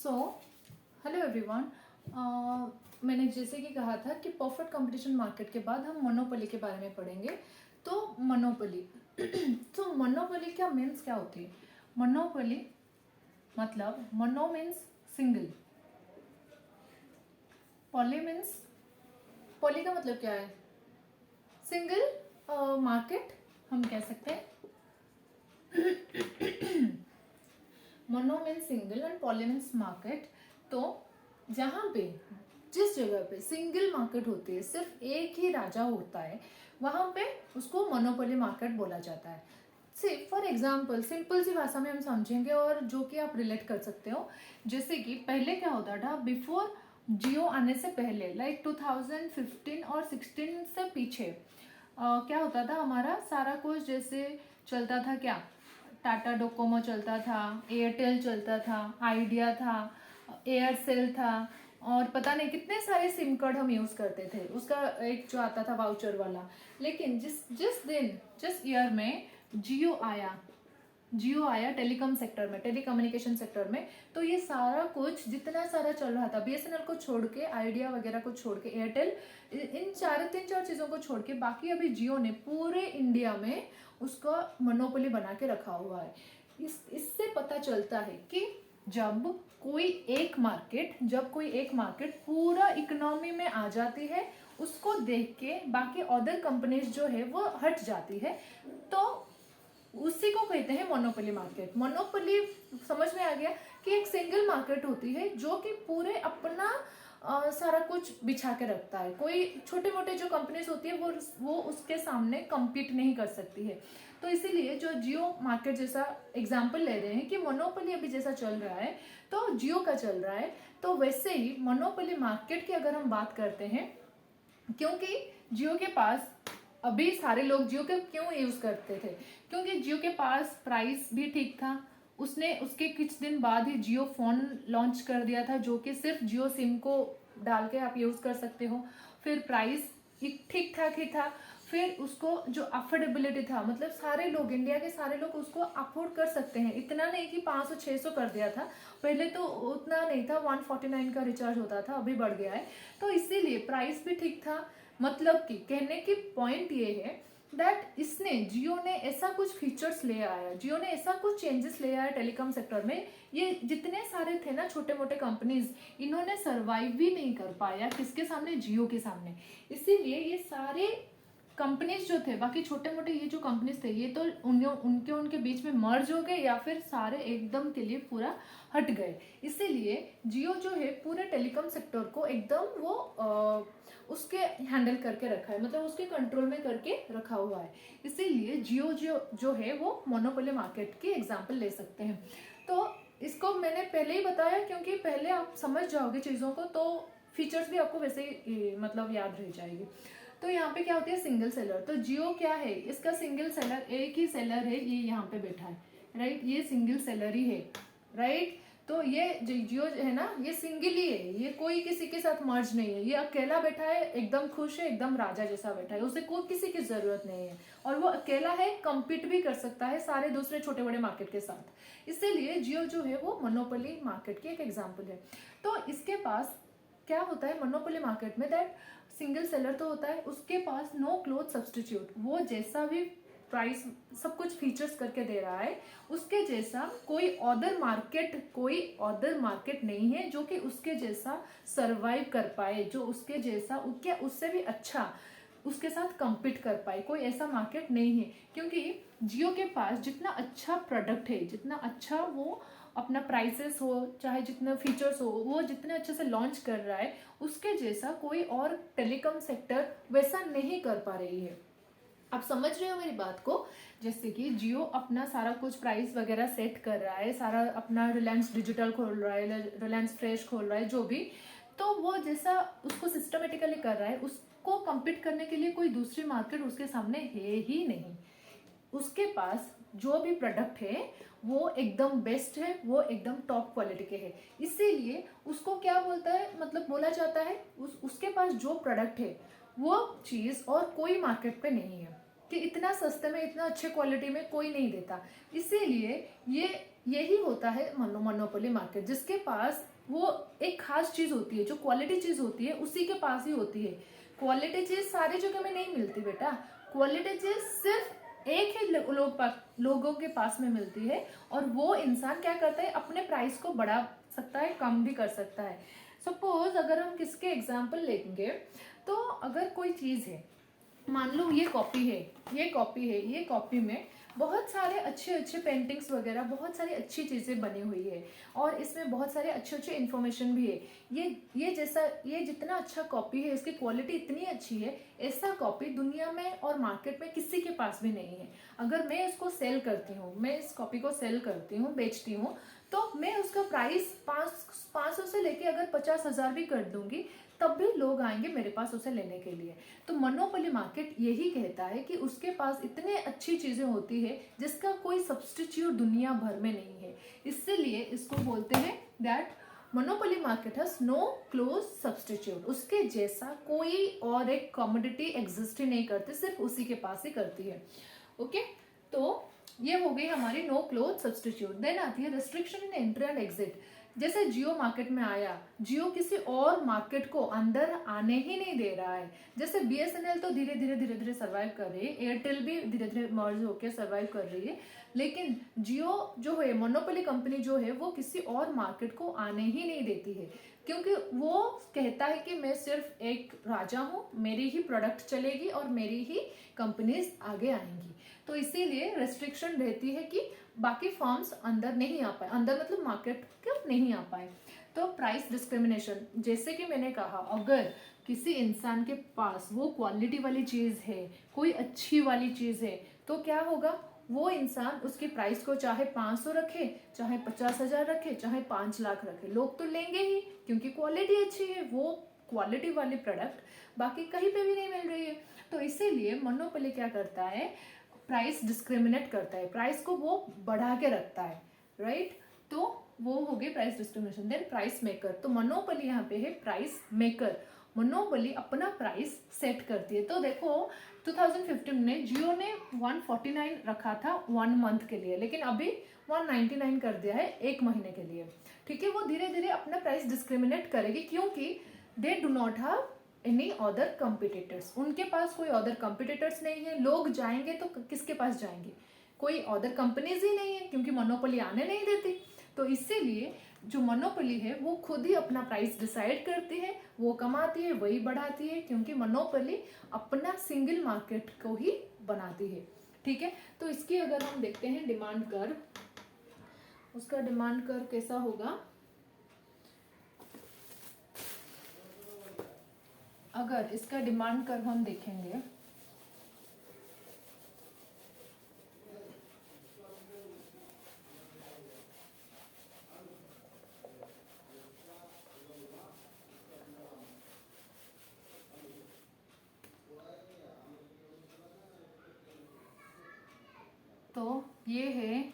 So hello everyone. मैंने जैसे कि कहा था कि परफेक्ट कंपटीशन मार्केट के बाद हम मोनोपोली के बारे में पढ़ेंगे। तो मोनोपोली तो मोनोपोली क्या मीन्स क्या होती है? मोनोपोली मतलब mono means single, poly means poly का मतलब क्या है? सिंगल मार्केट हम कह सकते हैं। Mono means single and poly means market. तो जहाँ पे जिस जगह पे सिंगल मार्केट होती है, सिर्फ एक ही राजा होता है, वहाँ पे उसको मोनोपोली मार्केट बोला जाता है। सी फॉर एग्जाम्पल, सिंपल सी भाषा में हम समझेंगे और जो कि आप रिलेट कर सकते हो। जैसे कि पहले क्या होता था, बिफोर जियो आने से पहले, लाइक 2015 और 16 से पीछे क्या होता था, हमारा सारा कुछ जैसे चलता था। क्या? टाटा डोकोमो चलता था, एयरटेल चलता था, आइडिया था, एयरसेल था, और पता नहीं कितने सारे सिम कार्ड हम यूज़ करते थे। उसका एक जो आता था वाउचर वाला। लेकिन जिस ईयर में जियो आया टेलीकॉम सेक्टर में, टेलीकम्युनिकेशन सेक्टर में, तो ये सारा कुछ जितना सारा चल रहा था, बीएसएनएल को छोड़ के, आइडिया वगैरह को छोड़ के, एयरटेल, इन तीन चार चीज़ों को छोड़ के बाकी अभी जियो ने पूरे इंडिया में उसका मोनोपोली बना के रखा हुआ है। इससे पता चलता है कि जब कोई एक मार्केट पूरा इकोनॉमी में आ जाती है, उसको देख के बाकी अदर कंपनीज जो है वो हट जाती है, तो उसी को कहते हैं मोनोपोली मार्केट। मोनोपोली समझ में आ गया कि एक सिंगल मार्केट होती है जो कि पूरे अपना सारा कुछ बिछा के रखता है। कोई छोटे मोटे जो कंपनीज होती है वो उसके सामने compete नहीं कर सकती है। तो इसीलिए जो जियो मार्केट जैसा एग्जांपल ले रहे हैं कि मोनोपोली अभी जैसा चल रहा है तो जियो का चल रहा है, तो वैसे ही मोनोपोली मार्केट की अगर हम बात करते हैं, क्योंकि जियो के पास अभी सारे लोग जियो के क्यों यूज करते थे, क्योंकि जियो के पास प्राइस भी ठीक था। उसने उसके कुछ दिन बाद ही जियो फोन लॉन्च कर दिया था, जो कि सिर्फ जियो सिम को डाल के आप यूज कर सकते हो। फिर प्राइस ठीक ठाक ही था। फिर उसको जो अफोर्डेबिलिटी था, मतलब सारे लोग, इंडिया के सारे लोग उसको अफोर्ड कर सकते हैं। इतना नहीं कि 500-600 कर दिया था, पहले तो उतना नहीं था, 149 का रिचार्ज होता था, अभी बढ़ गया है। तो इसीलिए प्राइस भी ठीक था। मतलब कि कहने की पॉइंट ये है दैट जियो ने ऐसा कुछ फीचर्स ले आया, जियो ने ऐसा कुछ चेंजेस ले आया टेलीकॉम सेक्टर में। ये जितने सारे थे ना छोटे मोटे कंपनीज, इन्होंने सरवाइव भी नहीं कर पाया किसके सामने? जियो के सामने। इसीलिए ये सारे कंपनीज जो थे, बाकी छोटे मोटे ये जो कंपनीज थे, ये तो उनके बीच में मर्ज हो गए या फिर सारे एकदम के लिए पूरा हट गए। इसीलिए जियो जो है पूरे टेलीकॉम सेक्टर को एकदम वो उसके हैंडल करके रखा है, मतलब उसके कंट्रोल में करके रखा हुआ है। इसीलिए जियो जो है वो मोनोपोली मार्केट की एग्जाम्पल ले सकते हैं। तो इसको मैंने पहले ही बताया, क्योंकि पहले आप समझ जाओगे चीज़ों को तो फीचर्स भी आपको वैसे ही मतलब याद रह जाएगी। तो यहाँ पे क्या होती है? Single seller. तो जियो क्या है? इसका सिंगल सेलर, एक ही सेलर है, ये यहाँ पे बैठा है, राइट? ये सिंगल सेलर ही है, राइट? तो ये जियो है ना, ये सिंगल ही है, ये कोई किसी के साथ मर्ज नहीं है, ये अकेला बैठा है, एकदम खुश है, एकदम राजा जैसा बैठा है, उसे कोई किसी की जरूरत नहीं है। और वो अकेला है, कम्पीट भी कर सकता है सारे दूसरे छोटे बड़े मार्केट के साथ। इसीलिए जियो जो है वो मोनोपोली मार्केट की एक एग्जाम्पल है। तो इसके पास क्या होता है मोनोपोली मार्केट में? दैट सिंगल सेलर तो होता है, उसके पास नो क्लोथ सब्सटीट्यूट, वो जैसा भी प्राइस सब कुछ फीचर्स करके दे रहा है, उसके जैसा कोई अदर मार्केट नहीं है जो कि उसके जैसा सरवाइव कर पाए, जो उसके जैसा उससे भी अच्छा उसके साथ compete कर पाए। कोई ऐसा मार्केट नहीं है, क्योंकि जियो के पास जितना अच्छा प्रोडक्ट है, जितना अच्छा वो अपना प्राइसेस हो, चाहे जितने फीचर्स हो, वो जितने अच्छे से लॉन्च कर रहा है, उसके जैसा कोई और टेलीकॉम सेक्टर वैसा नहीं कर पा रही है। आप समझ रहे हो मेरी बात को? जैसे कि जियो अपना सारा कुछ प्राइस वगैरह सेट कर रहा है, सारा अपना रिलायंस डिजिटल खोल रहा है, रिलायंस फ्रेश खोल रहा है, जो भी, तो वो जैसा उसको सिस्टमेटिकली कर रहा है, उसको compete करने के लिए कोई दूसरी मार्केट उसके सामने है ही नहीं। उसके पास जो भी प्रोडक्ट है वो एकदम बेस्ट है, वो एकदम टॉप क्वालिटी के है। इसीलिए उसको क्या बोलता है, मतलब बोला जाता है उसके पास जो प्रोडक्ट है वो चीज़ और कोई मार्केट पे नहीं है, कि इतना सस्ते में, इतना अच्छे क्वालिटी में कोई नहीं देता। इसीलिए यही होता है मोनोपोली मार्केट, जिसके पास वो एक खास चीज होती है, जो क्वालिटी चीज होती है उसी के पास ही होती है। क्वालिटी चीज सारी जगह में नहीं मिलती बेटा, क्वालिटी चीज सिर्फ एक ही लोगों के पास में मिलती है, और वो इंसान क्या करता है, अपने प्राइस को बढ़ा सकता है, कम भी कर सकता है। सपोज अगर हम किसके एग्जाम्पल लेंगे, तो अगर कोई चीज है, मान लो ये कॉपी है, ये कॉपी है, ये कॉपी में बहुत सारे अच्छे अच्छे पेंटिंग्स वगैरह, बहुत सारी अच्छी चीज़ें बनी हुई है, और इसमें बहुत सारे अच्छे अच्छे इन्फॉर्मेशन भी है। ये जितना अच्छा कॉपी है, इसकी क्वालिटी इतनी अच्छी है, ऐसा कॉपी दुनिया में और मार्केट में किसी के पास भी नहीं है। अगर मैं इसको सेल करती हूँ, मैं इस कॉपी को सेल करती हूँ, बेचती हूँ, तो मैं उसका प्राइस 500 से लेके अगर 50,000 भी कर दूंगी, तब भी लोग आएंगे मेरे पास उसे लेने के लिए। तो मोनोपोली मार्केट यही कहता है कि उसके पास इतने अच्छी चीजें होती है जिसका कोई सब्स्टिट्यूट दुनिया भर में नहीं है। इसीलिए इसको बोलते हैं that monopoly market has no close substitute. उसके जैसा कोई और एक कमोडिटी एग्जिस्ट ही नहीं करती, सिर्फ उसी के पास ही करती है। ओके, तो ये हो गई हमारी नो क्लोज सब्स्टिट्यूट। देन आती है restriction in entry and exit. जैसे जियो मार्केट में आया, जियो किसी और मार्केट को अंदर आने ही नहीं दे रहा है। जैसे बीएसएनएल तो धीरे धीरे सर्वाइव कर रही है, एयरटेल भी धीरे धीरे मर्ज होकर सर्वाइव कर रही है, लेकिन जियो जो है, मोनोपोली कंपनी जो है, वो किसी और मार्केट को आने ही नहीं देती है, क्योंकि वो कहता है कि मैं सिर्फ एक राजा हूँ, मेरी ही प्रोडक्ट चलेगी और मेरी ही कंपनीज आगे आएंगी। तो इसीलिए रेस्ट्रिक्शन रहती है कि बाकी फर्म्स अंदर नहीं आ पाए, अंदर मतलब मार्केट के नहीं आ पाए। तो प्राइस डिस्क्रिमिनेशन, जैसे कि मैंने कहा, अगर किसी इंसान के पास वो क्वालिटी वाली चीज़ है, कोई अच्छी वाली चीज़ है, तो क्या होगा, वो इंसान उसकी प्राइस को चाहे 500 रखे, चाहे 50,000 रखे, चाहे 5 लाख रखे, लोग तो लेंगे ही, क्योंकि क्वालिटी अच्छी है। वो क्वालिटी वाली प्रोडक्ट बाकी कहीं पे भी नहीं मिल रही है। तो इसीलिए मोनोपोली क्या करता है, प्राइस डिस्क्रिमिनेट करता है, प्राइस को वो बढ़ा के रखता है, राइट। तो वो हो गई price discrimination. Then price maker, तो मोनोपोली यहाँ पे है प्राइस मेकर। मोनोपोली अपना प्राइस सेट करती है। तो देखो 2015 में जियो ने 149 रखा था 1 मंथ के लिए, लेकिन अभी 199 कर दिया है 1 महीने के लिए। ठीक है, वो धीरे धीरे अपना प्राइस डिस्क्रिमिनेट करेगी, क्योंकि they do not have any other competitors. उनके पास कोई अदर कंपिटिटर्स नहीं है। लोग जाएंगे तो किसके पास जाएंगे, कोई अदर कंपनीज ही नहीं है, क्योंकि मोनोपोली आने नहीं देती। तो इसीलिए जो मोनोपोली है वो खुद ही अपना प्राइस डिसाइड करती है, वो कमाती है, वही बढ़ाती है, क्योंकि मोनोपोली अपना सिंगल मार्केट को ही बनाती है। ठीक है, तो इसकी अगर हम देखते हैं डिमांड कर्व, उसका डिमांड कर्व कैसा होगा, अगर इसका डिमांड कर्व हम देखेंगे, तो ये है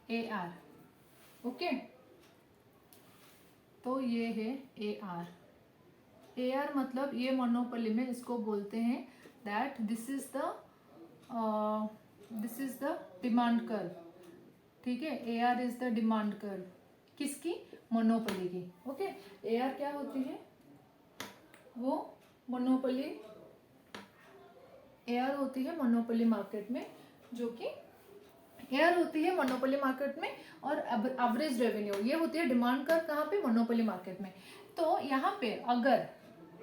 AR। ओके, तो ये है AR मतलब ये मोनोपोली में इसको बोलते हैं that this is the demand curve. ठीक है, AR is the demand curve, किसकी, मोनोपोली की। ओके, AR क्या होती है, वो मोनोपोली, AR होती है मोनोपोली मार्केट में, जो कि एयर होती है मोनोपोली मार्केट में, और एवरेज रेवेन्यू ये होती है डिमांड कर्व, कहाँ पे, मोनोपोली मार्केट में। तो यहाँ पे अगर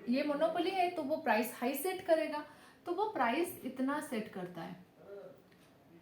ये मोनोपोली है तो वो प्राइस हाई सेट करेगा, तो वो प्राइस इतना सेट करता है,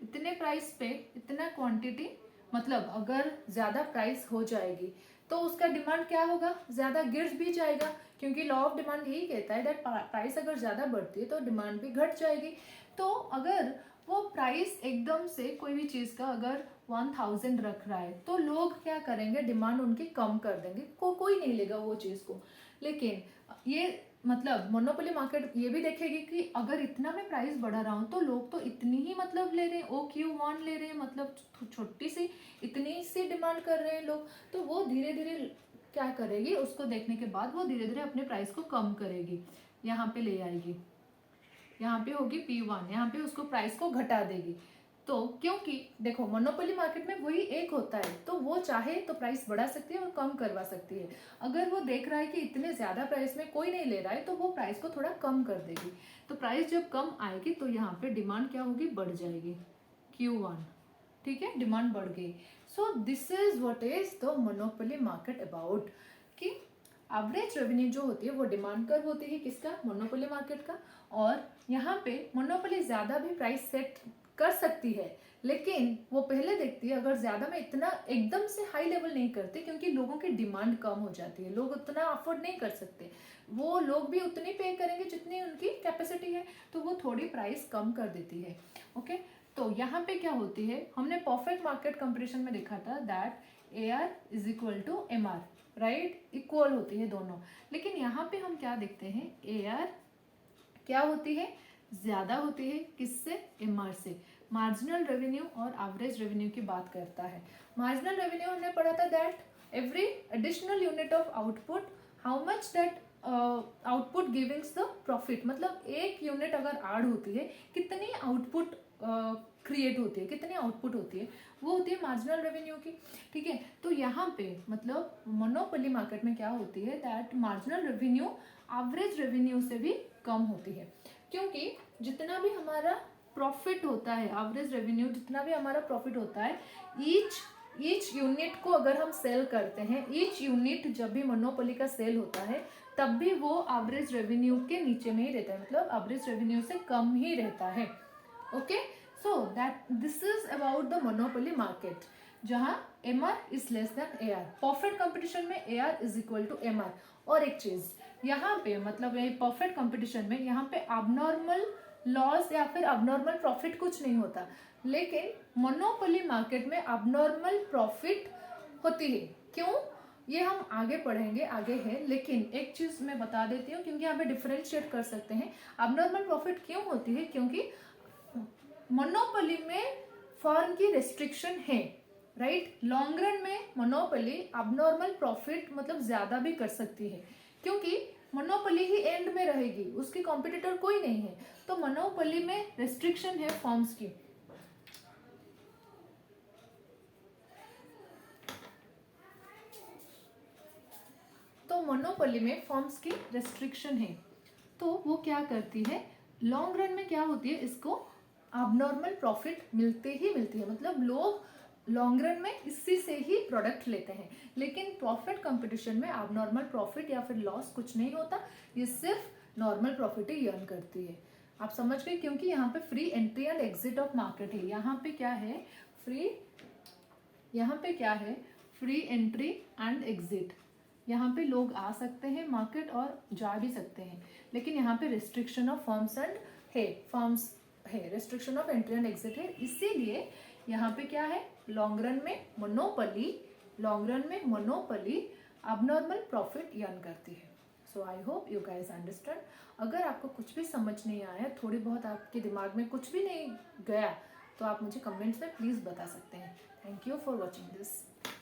इतने प्राइस पे इतना क्वांटिटी, मतलब अगर ज्यादा प्राइस हो जाएगी तो उसका डिमांड क्या होगा, ज्यादा गिर भी जाएगा, क्योंकि लॉ ऑफ डिमांड यही कहता है दैट प्राइस अगर ज्यादा बढ़ती है तो डिमांड भी घट जाएगी। तो अगर वो प्राइस एकदम से कोई भी चीज का अगर 1000 रख रहा है, तो लोग क्या करेंगे, डिमांड उनकी कम कर देंगे, कोई नहीं लेगा वो चीज को। लेकिन ये मतलब मोनोपोली मार्केट ये भी देखेगी कि अगर इतना मैं प्राइस बढ़ा रहा हूँ तो लोग तो इतनी ही मतलब ले रहे हैं, OQ1 ले रहे हैं, मतलब छोटी सी इतनी सी डिमांड कर रहे हैं लोग, तो वो धीरे धीरे क्या करेगी, उसको देखने के बाद वो धीरे धीरे अपने प्राइस को कम करेगी, यहाँ पे ले आएगी, यहाँ पे होगी P1, यहाँ पे उसको प्राइस को घटा देगी। तो क्योंकि देखो मोनोपोली मार्केट में वही एक होता है, तो वो चाहे तो प्राइस बढ़ा सकती है और कम करवा सकती है। अगर वो देख रहा है कि इतने ज़्यादा प्राइस में कोई नहीं ले रहा है तो वो प्राइस को थोड़ा कम कर देगी। तो प्राइस जब कम आएगी तो यहाँ पे डिमांड क्या होगी, बढ़ जाएगी, Q1, ठीक है, डिमांड बढ़ गई। So this is what is the monopoly market about, कि एवरेज रेवेन्यू जो होती है वो डिमांड कर्व होती है किसका, मोनोपोली मार्केट का। और यहाँ पे मोनोपोली ज़्यादा भी प्राइस सेट कर सकती है, लेकिन वो पहले देखती है अगर ज़्यादा में इतना एकदम से हाई लेवल नहीं करते, क्योंकि लोगों की डिमांड कम हो जाती है, लोग उतना अफोर्ड नहीं कर सकते, वो लोग भी उतनी पे करेंगे जितनी उनकी कैपेसिटी है, तो वो थोड़ी प्राइस कम कर देती है। ओके, तो यहाँ पे क्या होती है, हमने परफेक्ट मार्केट कंपटीशन में देखा था that AR is equal to MR, right, equal होती है दोनों। लेकिन यहाँ पे हम क्या देखते हैं, AR क्या होती है, ज़्यादा होती है किससे, MR से। मार्जिनल रेवेन्यू और एवरेज रेवेन्यू की बात करता है। मार्जिनल रेवेन्यू हमने पढ़ा था that every additional unit of output, how much that output givings the profit, मतलब एक यूनिट अगर ऐड होती है कितनी आउटपुट क्रिएट होती है, कितनी आउटपुट होती है, वो होती है मार्जिनल रेवेन्यू की, ठीक है। तो यहाँ पे मतलब मोनोपोली मार्केट में क्या होती है that marginal revenue average revenue से भी कम होती है, क्योंकि जितना भी हमारा प्रॉफिट होता है, एवरेज रेवेन्यू जितना भी हमारा प्रॉफिट होता है, ईच यूनिट को अगर हम सेल करते हैं, ईच यूनिट जब भी मोनोपोली का सेल होता है तब भी वो एवरेज रेवेन्यू के नीचे में ही रहता है, मतलब एवरेज रेवेन्यू से कम ही रहता है। Okay, so that this is about the monopoly market, जहाँ MR is less than AR। Perfect competition में AR is equal to MR। और एक चीज यहाँ पे मतलब ये परफेक्ट कंपटीशन में यहाँ पे अबनॉर्मल लॉस या फिर अबनॉर्मल प्रॉफिट कुछ नहीं होता, लेकिन मोनोपोली मार्केट में अबनॉर्मल प्रॉफिट होती है। क्यों, ये हम आगे पढ़ेंगे, आगे है, लेकिन एक चीज मैं बता देती हूँ क्योंकि यहाँ पे डिफरेंशिएट कर सकते हैं। अबनॉर्मल प्रॉफिट क्यों होती है, क्योंकि मोनोपोली में फर्म की रेस्ट्रिक्शन है, राइट। लॉन्ग रन में मोनोपोली अबनॉर्मल प्रॉफिट मतलब ज्यादा भी कर सकती है, क्योंकि मोनोपोली ही एंड में रहेगी, उसकी कॉम्पिटिटर कोई नहीं है, तो मोनोपोली में रेस्ट्रिक्शन है फर्म्स की। तो मोनोपोली में फर्म्स की रेस्ट्रिक्शन है, तो वो क्या करती है, लॉन्ग रन में क्या होती है, इसको अबनॉर्मल प्रॉफिट मिलती है, मतलब लोग लॉन्ग रन में इसी से ही प्रोडक्ट लेते हैं। लेकिन प्रॉफिट कंपटीशन में अबनॉर्मल प्रॉफिट या फिर लॉस कुछ नहीं होता, ये सिर्फ नॉर्मल प्रॉफिट ही अर्न करती है। आप समझ गए, क्योंकि यहाँ पे free entry and exit of market है। यहाँ पे क्या है, फ्री एंट्री एंड एग्जिट, यहाँ पे लोग आ सकते हैं मार्केट और जा भी सकते हैं, लेकिन यहाँ पे रिस्ट्रिक्शन ऑफ फर्म्स है, restriction of entry and exit है, इसीलिए यहाँ पे क्या है, लॉन्ग रन में मोनोपोली अबनॉर्मल प्रॉफिट अर्न करती है। So I hope you guys understand. अगर आपको कुछ भी समझ नहीं आया, थोड़ी बहुत आपके दिमाग में कुछ भी नहीं गया, तो आप मुझे कमेंट्स में प्लीज़ बता सकते हैं। Thank you for watching this.